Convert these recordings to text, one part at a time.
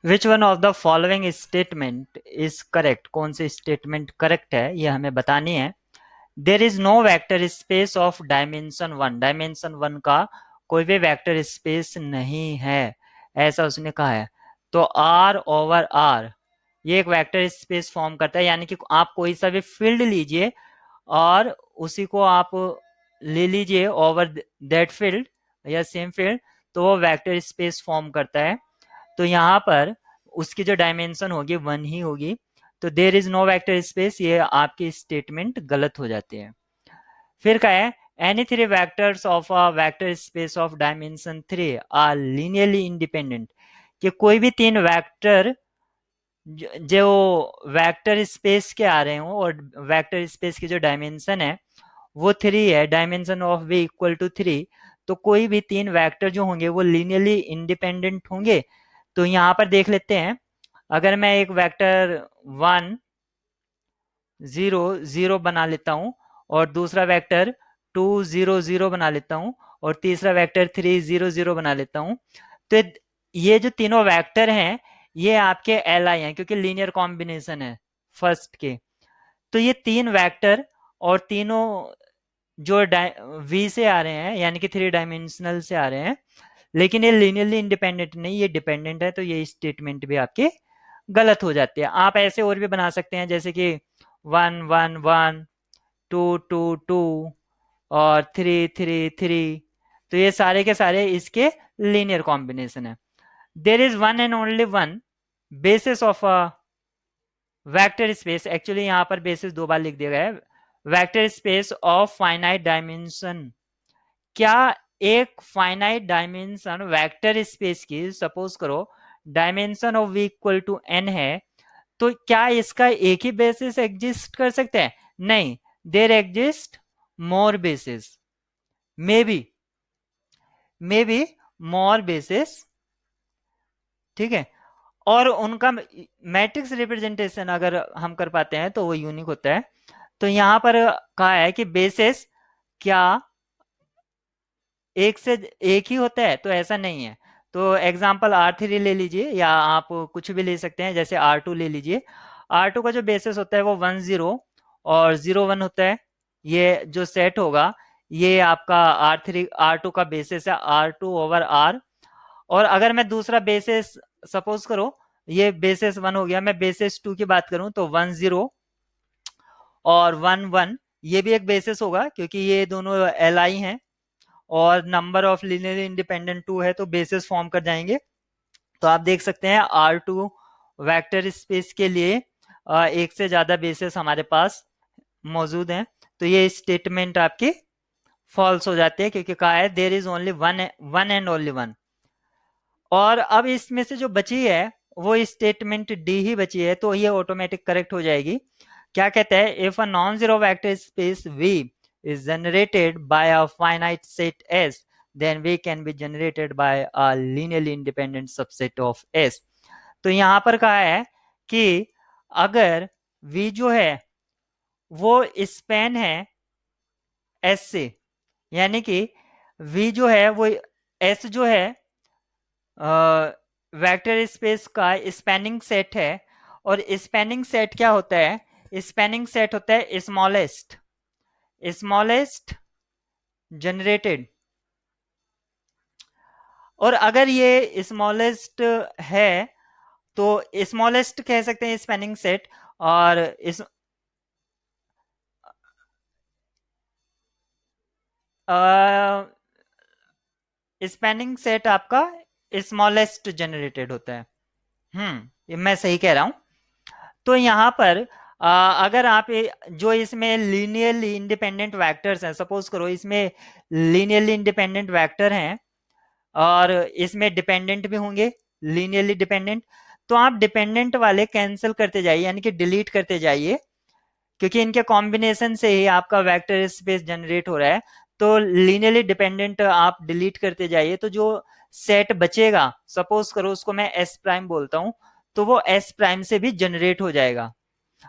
Which one of the following statement is correct, कौन सी statement correct है ये हमें बतानी है। There is no vector space of dimension one, dimension one का कोई भी वेक्टर स्पेस नहीं है, ऐसा उसने कहा है। तो आर ओवर आर ये एक वेक्टर स्पेस फॉर्म करता है, यानी कि आप कोई सा भी फील्ड लीजिए और उसी को आप ले लीजिए ओवर दैट फील्ड या सेम फील्ड, तो वो वेक्टर स्पेस फॉर्म करता है। तो यहाँ पर उसकी जो डायमेंशन होगी वन ही होगी। तो there is no vector space, ये आपकी स्टेटमेंट गलत हो जाती है। फिर क्या है, any three vectors of a vector space of dimension three are linearly independent, कि कोई भी तीन वेक्टर जो वेक्टर स्पेस के आ रहे हो और वेक्टर स्पेस की जो डायमेंशन है वो थ्री है, dimension of V equal to three, तो कोई भी तीन वेक्टर जो होंगे वो लीनियरली इंडिपेंडेंट होंगे। तो यहाँ पर देख लेते हैं, अगर मैं एक वेक्टर वन जीरो जीरो बना लेता हूँ और दूसरा वेक्टर टू जीरो जीरो बना लेता हूँ और तीसरा वेक्टर थ्री जीरो जीरो बना लेता हूँ, तो ये जो तीनों वेक्टर हैं ये आपके एल आई हैं, क्योंकि लीनियर कॉम्बिनेशन है फर्स्ट के। तो ये तीन वेक्टर और तीनों जो वी से आ रहे हैं यानी कि थ्री डायमेंशनल से आ रहे हैं, लेकिन ये लीनियरली इंडिपेंडेंट नहीं, ये डिपेंडेंट है, तो ये स्टेटमेंट भी आपके गलत हो जाती है। आप ऐसे और भी बना सकते हैं, जैसे कि one one one, two two two और थ्री थ्री थ्री, तो ये सारे के सारे इसके लीनियर कॉम्बिनेशन है। There is one and only one basis of a vector space, actually यहाँ पर बेसिस दो बार लिख दिया गया है, vector space of finite dimension. क्या एक फाइनाइट डायमेंशन वेक्टर स्पेस की, सपोज करो dimension of V equal to n है, तो क्या इसका एक ही बेसिस एग्जिस्ट कर सकते हैं? नहीं, there exist more basis, may be more basis, ठीक है। और उनका मैट्रिक्स रिप्रेजेंटेशन अगर हम कर पाते हैं तो वो यूनिक होता है। तो यहां पर कहा है कि बेसिस क्या एक से एक ही होता है? तो ऐसा नहीं है। तो एग्जाम्पल आर थ्री ले लीजिए या आप कुछ भी ले सकते हैं, जैसे आर टू ले लीजिए। आर टू का जो बेसिस होता है वो वन जीरो और जीरो वन होता है। ये जो सेट होगा ये आपका आर थ्री आर टू का बेसिस है, आर टू ओवर आर। और अगर मैं दूसरा बेसिस सपोज करो, ये बेसिस वन हो गया, मैं बेसिस टू की बात करूं तो वन जीरो और वन वन, ये भी एक बेसिस होगा क्योंकि ये दोनों एल आई हैं और number of linearly independent two है तो बेसिस फॉर्म कर जाएंगे। तो आप देख सकते हैं आर टू वैक्टर स्पेस के लिए एक से ज्यादा बेसिस हमारे पास मौजूद हैं। तो ये स्टेटमेंट आपकी फॉल्स हो जाती है क्योंकि कहा है there is only one one and only one. और अब इसमें से जो बची है वो स्टेटमेंट डी ही बची है, तो ये ऑटोमेटिक करेक्ट हो जाएगी। क्या कहता है, if a non zero vector space V is generated by a finite set S, then V can be generated by a linearly independent subset of S। तो यहां पर कहा है कि अगर V जो है वो स्पैन है S से, यानी कि V जो है वो S जो है वेक्टर स्पेस का स्पैनिंग सेट है। और स्पैनिंग सेट क्या होता है? स्पैनिंग सेट होता है स्मॉलेस्ट जनरेटेड। और अगर ये स्मॉलेस्ट है तो स्मॉलेस्ट कह सकते हैं स्पैनिंग सेट। और इस स्पैनिंग सेट आपका स्मॉलेस्ट जनरेटेड होता है। ये मैं सही कह रहा हूं। तो यहाँ पर अगर आप जो इसमें लीनियरली इंडिपेंडेंट वेक्टर्स हैं, सपोज करो इसमें लीनियरली इंडिपेंडेंट वेक्टर हैं और इसमें डिपेंडेंट भी होंगे लीनियरली डिपेंडेंट, तो आप डिपेंडेंट वाले कैंसिल करते जाइए यानी कि डिलीट करते जाइए, क्योंकि इनके कॉम्बिनेशन से ही आपका वेक्टर स्पेस जनरेट हो रहा है। तो लीनियरली डिपेंडेंट आप डिलीट करते जाइए, तो जो सेट बचेगा, सपोज करो उसको मैं एस प्राइम बोलता हूं, तो वो एस प्राइम से भी जनरेट हो जाएगा।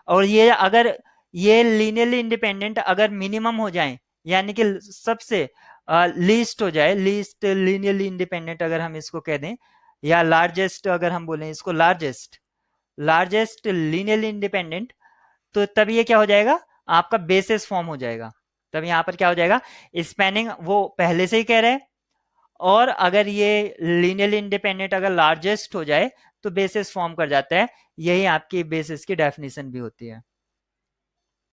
और ये अगर ये लीनियरली इंडिपेंडेंट अगर मिनिमम हो जाए, यानी कि सबसे लीस्ट हो जाए, लीस्ट लीनियरली इंडिपेंडेंट अगर हम इसको कह दें, या लार्जेस्ट, अगर हम बोलें इसको लार्जेस्ट, लार्जेस्ट लीनियरली इंडिपेंडेंट, तो तब ये क्या हो जाएगा, आपका बेसिस फॉर्म हो जाएगा। तब यहां पर क्या हो जाएगा, स्पैनिंग वो पहले से ही कह रहे हैं, और अगर ये लीनियरली इंडिपेंडेंट अगर लार्जेस्ट हो जाए तो बेसिस फॉर्म कर जाता है। यही आपकी बेसिस की डेफिनेशन भी होती है।